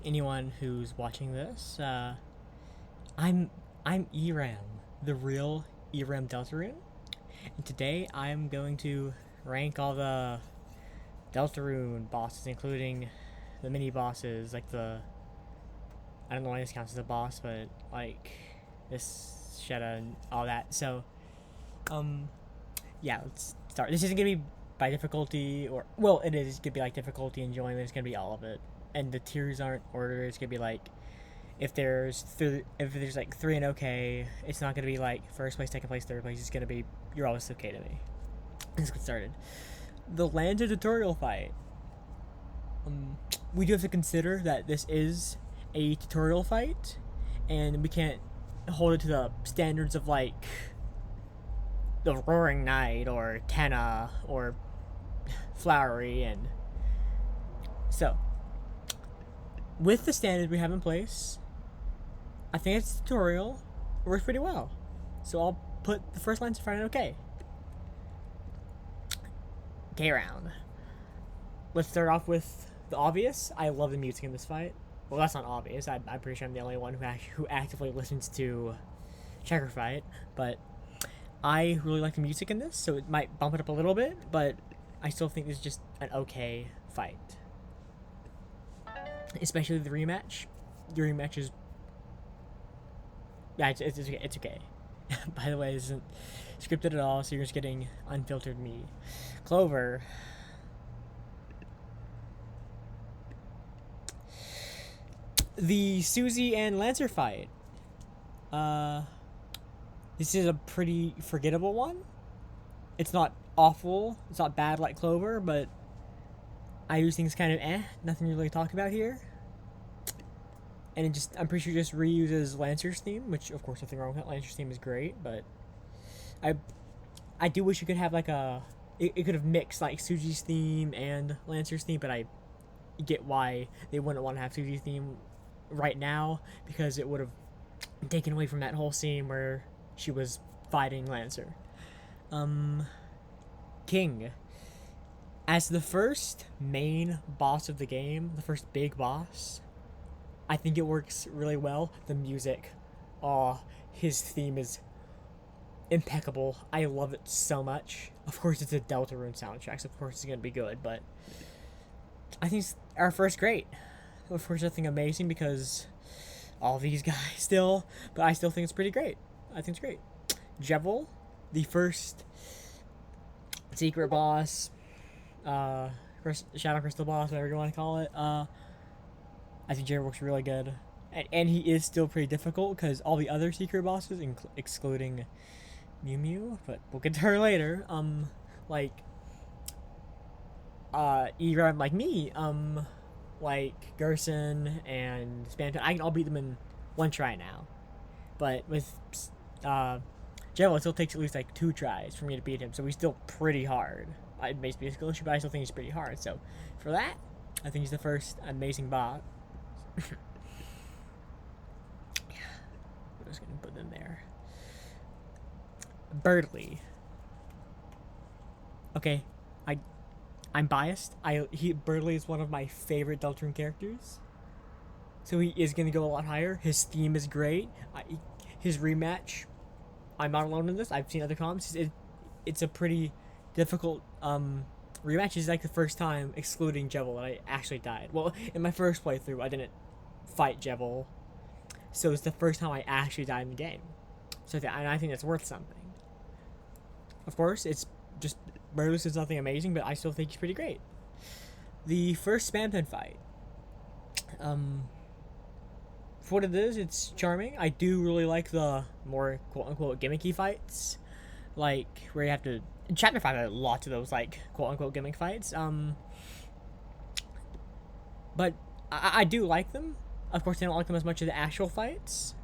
anyone who's watching this. I'm I'm ERAM, the real ERAM Deltarune, and today I'm going to rank all the Deltarune bosses, including the mini bosses, like the I don't know why this counts as a boss, but like this Shetta and all that. So, um, yeah, let's start. This isn't gonna be by difficulty, or well, it is gonna be like difficulty, enjoyment. It's gonna be all of it, and the tiers aren't ordered. It's gonna be like if there's like three and okay, it's not gonna be like first place, second place, third place. It's gonna be you're always okay to me. Let's get started. The Lantern tutorial fight. We do have to consider that this is a tutorial fight, and we can't hold it to the standards of like the Roaring Knight or Tenna or Flowery, and so with the standard we have in place, I think it's tutorial works pretty well. So I'll put the first lines in front of okay. Okay, round. Let's start off with the obvious. I love the music in this fight. Well, that's not obvious. I'm pretty sure I'm the only one who actively listens to Checker Fight, but I really like the music in this, so it might bump it up a little bit, but I still think this is just an okay fight. Especially the rematch. The rematch is... yeah, it's okay. It's okay. By the way, this isn't scripted at all, so you're just getting unfiltered me. Clover. The Susie and Lancer fight. This is a pretty forgettable one. It's not awful. It's not bad like Clover, but I use things kind of nothing to really talk about here. And it just, I'm pretty sure it just reuses Lancer's theme, which of course nothing wrong with that. Lancer's theme is great, but I do wish you could have like it could have mixed like Susie's theme and Lancer's theme, but I get why they wouldn't want to have Susie's theme right now, because it would have taken away from that whole scene where she was fighting Lancer. King. As the first main boss of the game, the first big boss, I think it works really well. The music, his theme is impeccable. I love it so much. Of course, it's a Deltarune soundtrack, so of course it's gonna be good, but I think it's our first great. Of course, nothing amazing because all these guys still, but I still think it's pretty great. I think it's great. Jevil, the first secret boss, Shadow Crystal boss, whatever you want to call it. I think Jevil works really good, and he is still pretty difficult because all the other secret bosses, excluding Mew Mew, but we'll get to her later. Like ERAM, like me, like Gerson and Spamton, I can all beat them in one try now. But with Jevil, it still takes at least like 2 tries for me to beat him, so he's still pretty hard. It may be a skill issue, but I still think he's pretty hard. So for that, I think he's the first amazing bot. I'm just gonna put them there. Birdly. Okay, I'm biased. Birdly is one of my favorite Deltarune characters, so he is gonna go a lot higher. His theme is great. His rematch, I'm not alone in this. I've seen other comps. It's a pretty difficult rematch. Is like the first time, excluding Jevil, that I actually died. Well, in my first playthrough, I didn't fight Jevil, so it's the first time I actually died in the game. So and I think that's worth something. Of course, it's just Birdless is nothing amazing, but I still think he's pretty great. The first Spam Pen fight. For what it is, it's charming. I do really like the more quote-unquote gimmicky fights, like where you have to... in Chapter 5, there are lots of those like quote-unquote gimmick fights. But I do like them. Of course, I don't like them as much as the actual fights.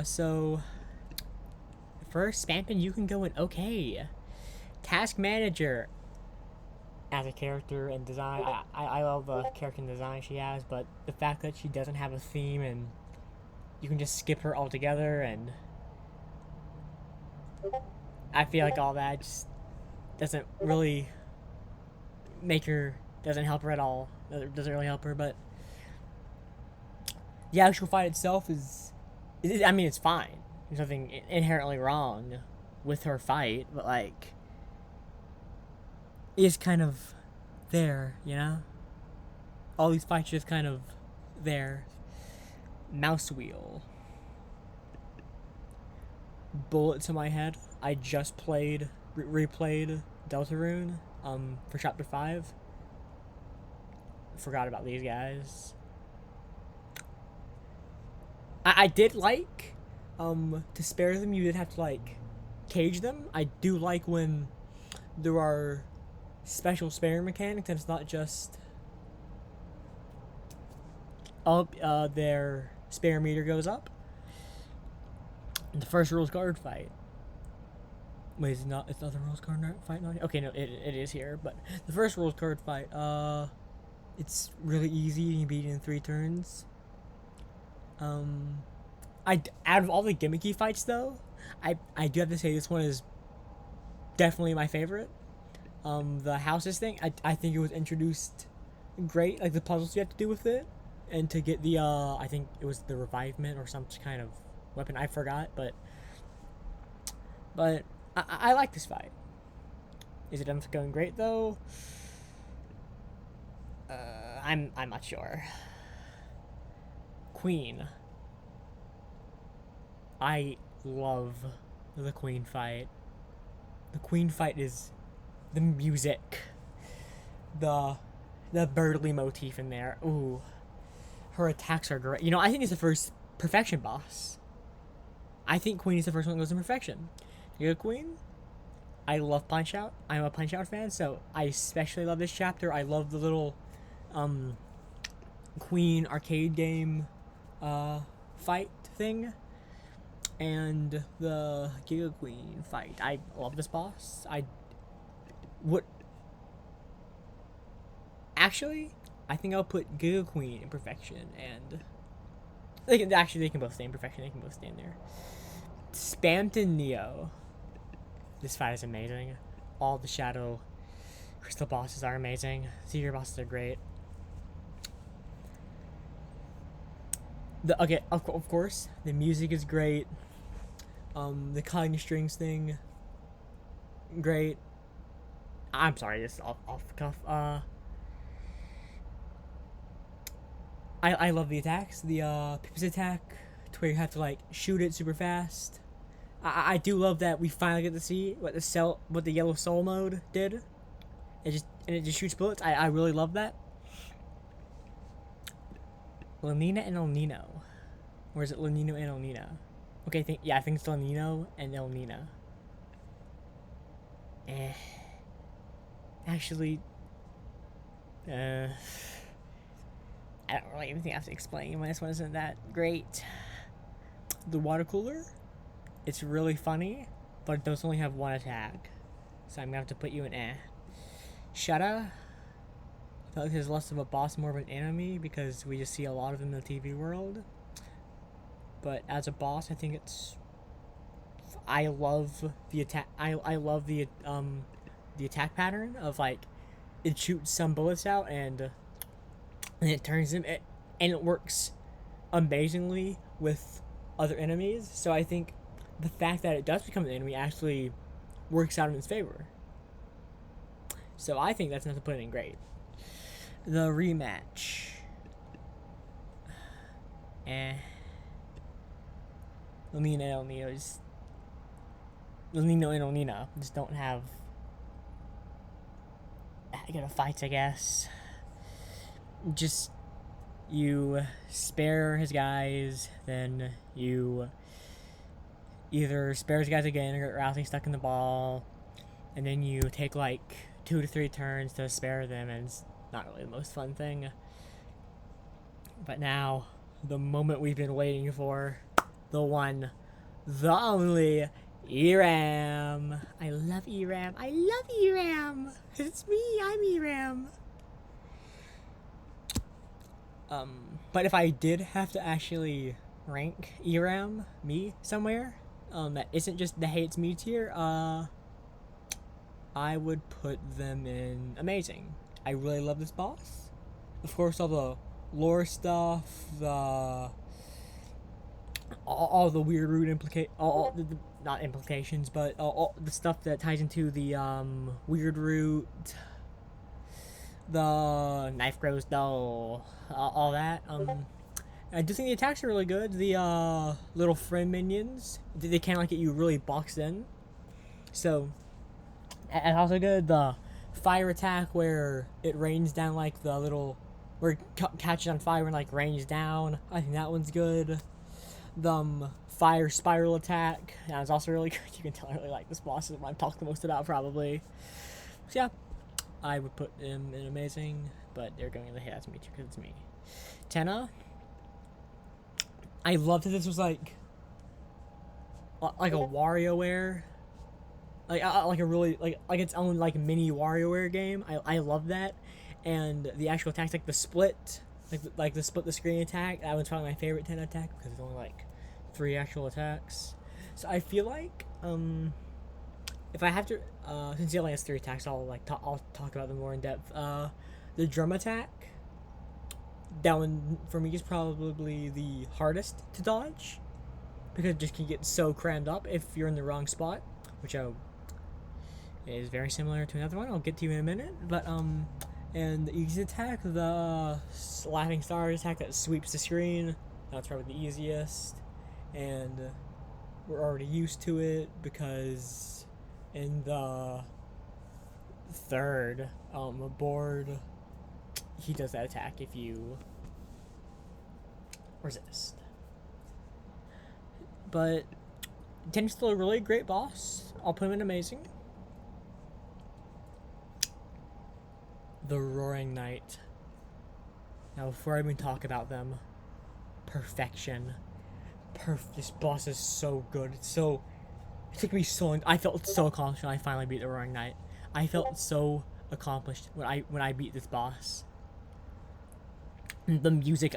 So first, Spampin, you can go in okay. Task Manager, as a character and design, I love the character and design she has, but the fact that she doesn't have a theme and you can just skip her altogether, and I feel like all that just doesn't really make her, doesn't help her at all. Doesn't really help her, but The actual fight itself is, I mean, it's fine. There's nothing inherently wrong with her fight, but like, it's kind of there, you know? All these fights just kind of there. Mouse wheel. Bullet to my head. I just replayed Deltarune, for chapter 5. Forgot about these guys. I did like, to spare them, you did have to, like, cage them. I do like when there are special sparing mechanics and it's not just up, their spare meter goes up. The first rules card fight. Wait, it's not the rules card fight not here? Okay, no, it is here, but the first rules card fight, it's really easy, you beat it in 3 turns. Out of all the gimmicky fights though, I do have to say this one is definitely my favorite. The houses thing, I think it was introduced great, like the puzzles you have to do with it, and to get the, I think it was the revivement or some kind of weapon, I forgot, but I like this fight. Is it going great though? I'm not sure. Queen. I love the Queen fight. The Queen fight is the music, the Birdly motif in there. Ooh, her attacks are great. You know, I think it's the first perfection boss. I think Queen is the first one that goes to perfection. You go Queen. I love Punch Out. I'm a Punch Out fan, so I especially love this chapter. I love the little Queen arcade game fight thing, and the Giga Queen fight. I love this boss. Actually, I think I'll put Giga Queen in perfection, and they can both stay in perfection. They can both stay in there. Spamton Neo. This fight is amazing. All the Shadow Crystal bosses are amazing. Secret bosses are great. Of course, the music is great. The cutting strings thing, great. I'm sorry, this is off the cuff. I love the attacks. The Pip's attack, to where you have to like shoot it super fast. I do love that we finally get to see what the Yellow Soul mode did. It just shoots bullets. I really love that. Lanina and El Nino. Or is it Lanino and El Nino? Okay, I think it's Lanino and El Nino. Actually, I don't really even think I have to explain why this one isn't that great. The water cooler, it's really funny, but it does only have one attack. So I'm gonna have to put you in Shada, I feel like there's less of a boss, more of an enemy, because we just see a lot of them in the TV world. But as a boss, I think it's... I love the attack. I love the attack pattern of, like, it shoots some bullets out and it turns them, and it works amazingly with other enemies. So I think the fact that it does become an enemy actually works out in its favor. So I think that's enough to put it in great. The rematch. Lanino and El Nino just don't have that good of fights, I guess. Just, you spare his guys, then you either spare his guys again or get Rousey stuck in the ball, and then you take like 2 to 3 turns to spare them, and it's not really the most fun thing. But now, the moment we've been waiting for, the one, the only, ERAM. I love ERAM. I love ERAM. It's me. I'm ERAM. But if I did have to actually rank ERAM, me, somewhere, that isn't just the hates me tier, I would put them in amazing. I really love this boss. Of course, all the lore stuff, all the weird root all the, not implications, but all the stuff that ties into the weird root, the knife grows dull, all that. I do think the attacks are really good. The little friend minions, they kind of like get you really boxed in. So, and also good. The fire attack where it rains down like the little, where it catches on fire and like rains down. I think that one's good. The fire spiral attack, that was also really good. You can tell I really like this boss. Is what I'm talking the most about probably. So yeah, I would put him in amazing, but they're going to hate at me too because it's me. Tenna. I loved that this was like a WarioWare, like a really like its own like mini WarioWare game. I love that, and the actual attacks like the split, like the split the screen attack. That one's probably my favorite Tenna attack because it's only like 3 actual attacks. So I feel like if I have to, since he only has 3 attacks, I'll talk about them more in depth. The drum attack. That one for me is probably the hardest to dodge because it just can get so crammed up if you're in the wrong spot, which is very similar to another one I'll get to in a minute. But and the easy attack, the laughing star attack that sweeps the screen, that's probably the easiest, and we're already used to it because in the third board he does that attack if you resist. But Tenna's still a really great boss. I'll put him in amazing. The Roaring Knight. Now, before I even talk about them, perfection. This boss is so good. It took me so long. I felt so accomplished when I finally beat the Roaring Knight. I felt so accomplished when I beat this boss. The music,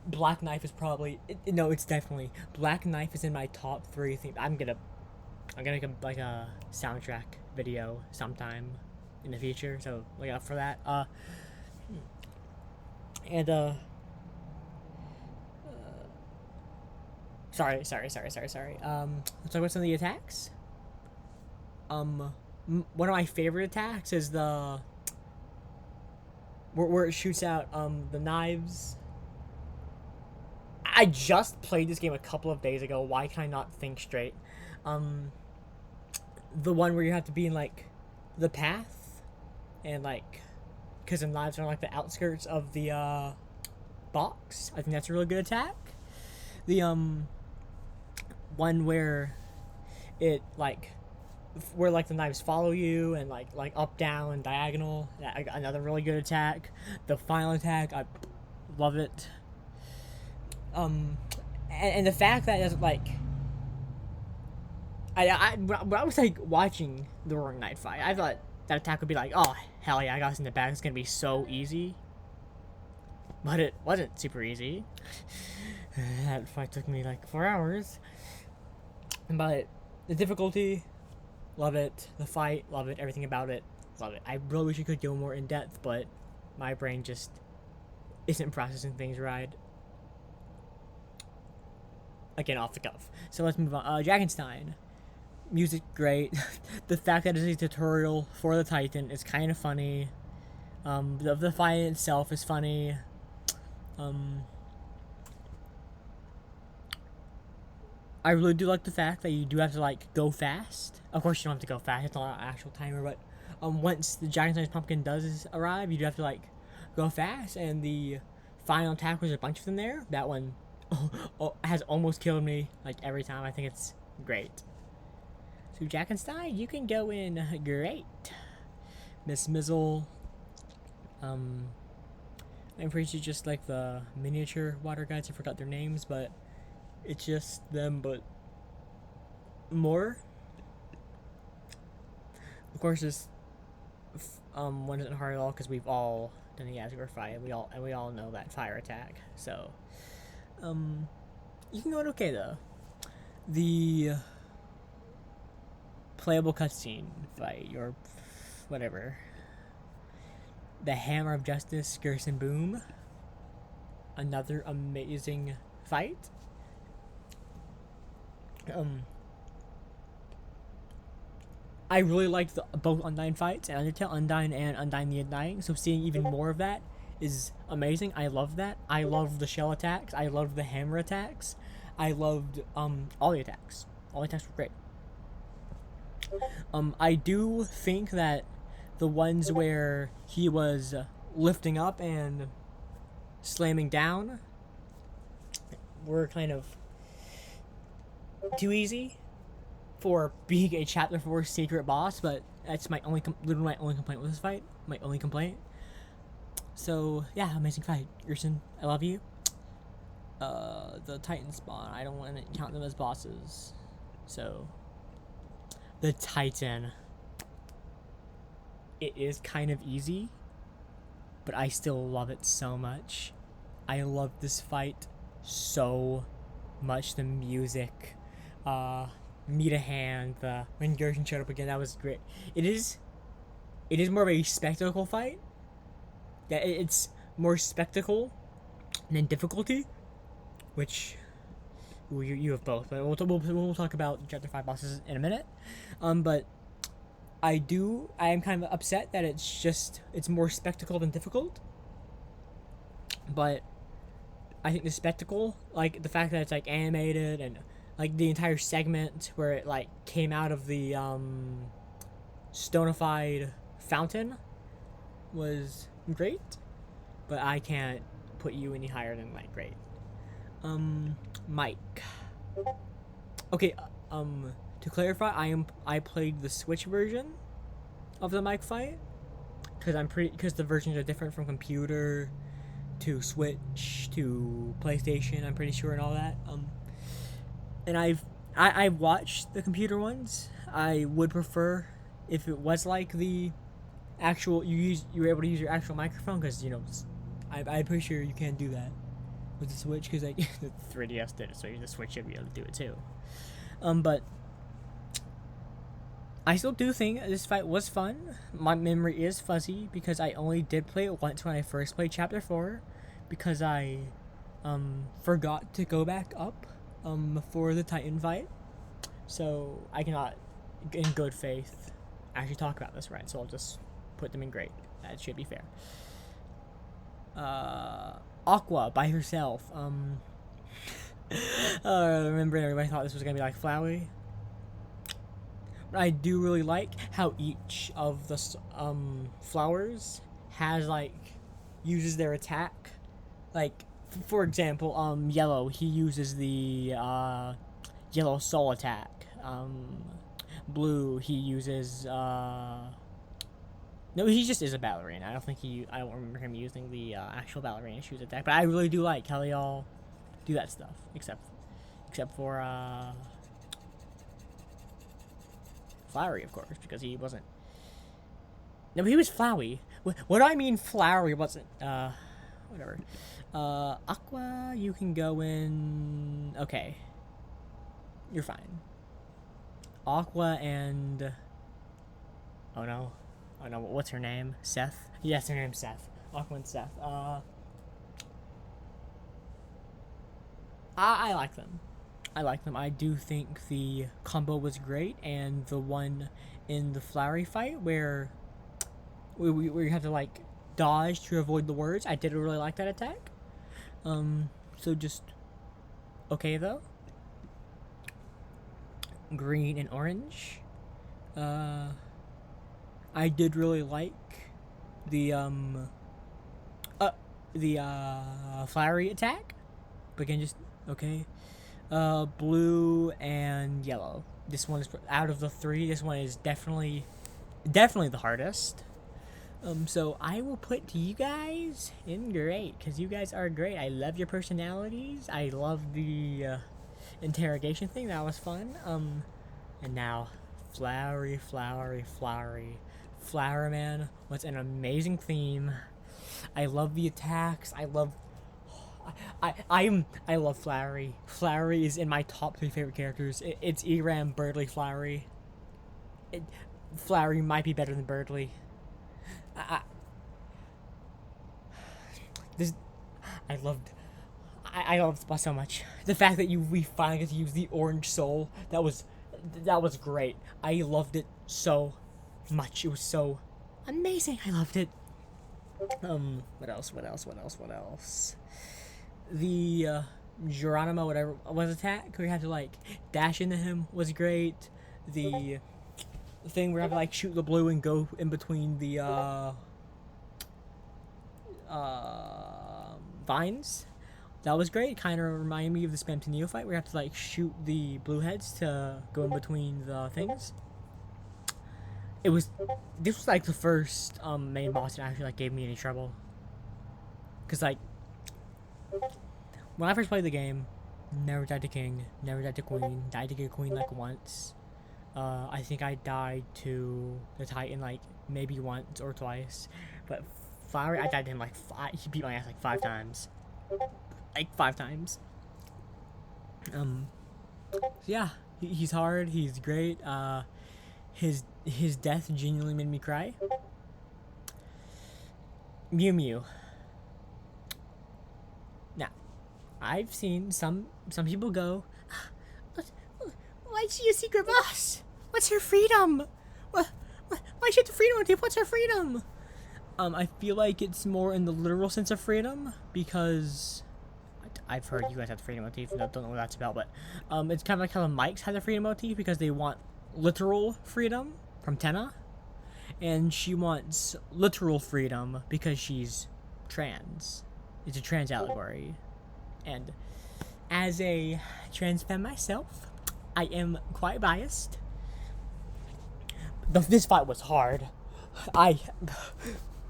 Black Knife is probably it's definitely Black Knife is in my top 3 things. I'm gonna make like a soundtrack video sometime in the future, so look out for that. Sorry. Let's talk about some of the attacks. One of my favorite attacks is the where it shoots out the knives. I just played this game a couple of days ago. Why can I not think straight? The one where you have to be in like the path, and like because the knives are like the outskirts of the box. I think that's a really good attack. The one where it like where like the knives follow you and like up, down, and diagonal. Another really good attack. The final attack, I love it. And the fact that it's like when I was like watching the Roaring Knight fight, I thought that attack would be like, oh hell yeah, I got this in the bag. It's gonna be so easy. But it wasn't super easy. That fight took me like 4 hours. But the difficulty, love it. The fight, love it. Everything about it, love it. I really wish I could go more in depth, but my brain just isn't processing things right. Again, off the cuff. So let's move on. Dragonstein. Music, great. The fact that it's a tutorial for the Titan is kind of funny. The fight itself is funny. I really do like the fact that you do have to like go fast. Of course, you don't have to go fast. It's not an actual timer, but once the Dragonstein's pumpkin does arrive, you do have to like go fast. And the final attack was a bunch of them there. That one has almost killed me like every time. I think it's great. So Dragonstein, you can go in great. Miss Mizzle. I'm pretty sure just like the miniature water guys. I forgot their names, but it's just them, but more. Of course, this one isn't hard at all because we've all done the Asgore fight, and we all know that fire attack. So, you can go in okay though. The playable cutscene fight, or whatever. The Hammer of Justice, Gerson Boom. another amazing fight. I really liked both Undyne fights and Undertale, Undyne and Undyne the Undying. So seeing even more of that is amazing. I love that. I love the shell attacks. I loved the hammer attacks. I loved all the attacks. All the attacks were great. I do think that the ones where he was lifting up and slamming down were kind of too easy for being a Chapter 4 secret boss, but that's my only literally my only complaint with this fight. My only complaint. So yeah, amazing fight, Gerson. I love you. The Titan spawn. I don't want to count them as bosses. So the Titan. It is kind of easy, but I still love it so much. I love this fight so much. The music, Meet a Hand, when Gerson showed up again, that was great. It is more of a spectacle fight. Yeah, it's more spectacle than difficulty, which you have both. But we'll talk about Chapter 5 bosses in a minute. But I am kind of upset that it's more spectacle than difficult. But I think the spectacle, like the fact that it's like animated and like the entire segment where it like came out of the stonified fountain was great, but I can't put you any higher than like great. Mike. Okay, to clarify, I played the Switch version of the Mike fight because the versions are different from computer to Switch to PlayStation, I'm pretty sure, and all that. And I've watched the computer ones. I would prefer if it was like the actual you were able to use your actual microphone, because I'm pretty sure you can't do that with the Switch, because like the 3DS did it, so the Switch should be able to do it too. But I still do think this fight was fun. My memory is fuzzy because I only did play it once when I first played Chapter 4, because I forgot to go back up for the Titan fight. So I cannot, in good faith, actually talk about this, right? So I'll just put them in great. That should be fair. Aqua by herself. Remember everybody thought this was gonna be like Flowey. But I do really like how each of the flowers has uses their attack. Like for example, Yellow, he uses the Yellow Soul attack. Blue, he uses no, he just is a ballerina. I don't remember him using the actual ballerina shoes attack. But I really do like how they all do that stuff, except for Flowery, of course, because he wasn't. No, but he was Flowey. What do I mean? Flowery wasn't. Whatever. Aqua, you can go in. Okay, you're fine. Aqua and. Oh no, what's her name? Seth? Yes, her name's Seth. Aqua and Seth. I like them. I do think the combo was great, and the one in the Flowery fight where we have to dodge to avoid the words, I did really like that attack. So just okay though. Green and orange. I did really like the Flowery attack, but again, just okay. Blue and yellow. This one is, out of the three, this one is definitely the hardest. So I will put you guys in great, because you guys are great. I love your personalities. I love the interrogation thing. That was fun. And now, Flowery. Flower Man was an amazing theme. I love the attacks. I love Flowery. Flowery is in my top 3 favorite characters. It's ERAM, Birdly, Flowery. Flowery might be better than Birdly. I I love this boss so much. The fact that we finally get to use the orange soul, that was great. I loved it so much. It was so amazing. I loved it. What else? The Geronimo, whatever was attack, where you had to like dash into him was great. The thing where you have to like shoot the blue and go in between the vines. That was great. Kind of reminded me of the Spamtonio fight where you have to like shoot the blue heads to go in between the things. This was like the first main boss that actually like gave me any trouble. Cause like when I first played the game, never died to king, never died to queen, died to get queen like once. I think I died to the Titan like maybe once or twice, but Flower, I died to him like he beat my ass like 5 times. Like 5 times. So yeah, he's hard. He's great. His death genuinely made me cry. Mew Mew. Now, I've seen some people go, why's she a secret boss? What's her freedom? Why she have the freedom motif? What's her freedom? I feel like it's more in the literal sense of freedom because I've heard you guys have the freedom motif. And I don't know what that's about, but it's kind of like how the mics have the freedom motif because they want literal freedom from Tenna, and she wants literal freedom because she's trans. It's a trans allegory, and as a trans fan myself, I am quite biased. This fight was hard.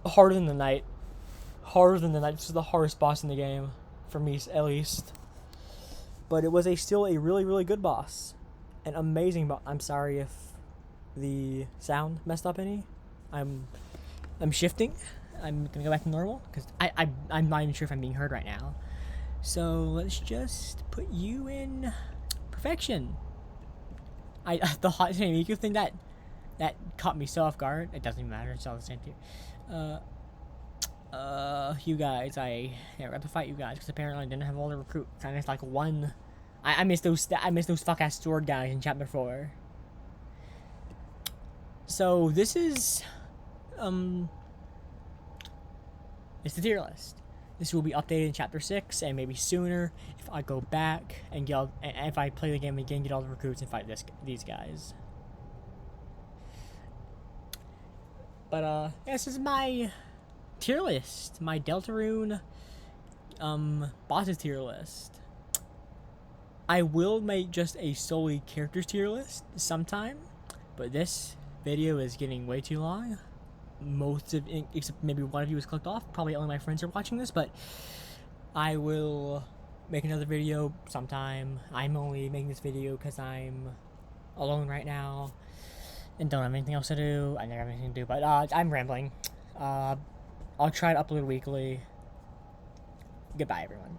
Harder than the night. This is the hardest boss in the game, for me at least. But it was still a really, really good boss. An amazing boss. I'm sorry if the sound messed up any. I'm shifting. I'm gonna go back to normal because I'm not even sure if I'm being heard right now. So let's just put you in perfection. The hot Miku thing that caught me so off guard. It doesn't even matter. It's all the same too. You guys, I never got to fight you guys because apparently I didn't have all the recruits. I missed like one. I missed those fuck ass sword guys in chapter 4. So this is it's the tier list. This will be updated in chapter 6 and maybe sooner if I go back and if I play the game again, get all the recruits and fight these guys. But this is my tier list, my Deltarune bosses tier list. I will make just a solely characters tier list sometime, but this video is getting way too long. Except maybe one of you was clicked off. Probably only my friends are watching this, but I will make another video sometime. I'm only making this video because I'm alone right now and don't have anything else to do. I never have anything to do, but I'm rambling. I'll try to upload weekly. Goodbye, everyone.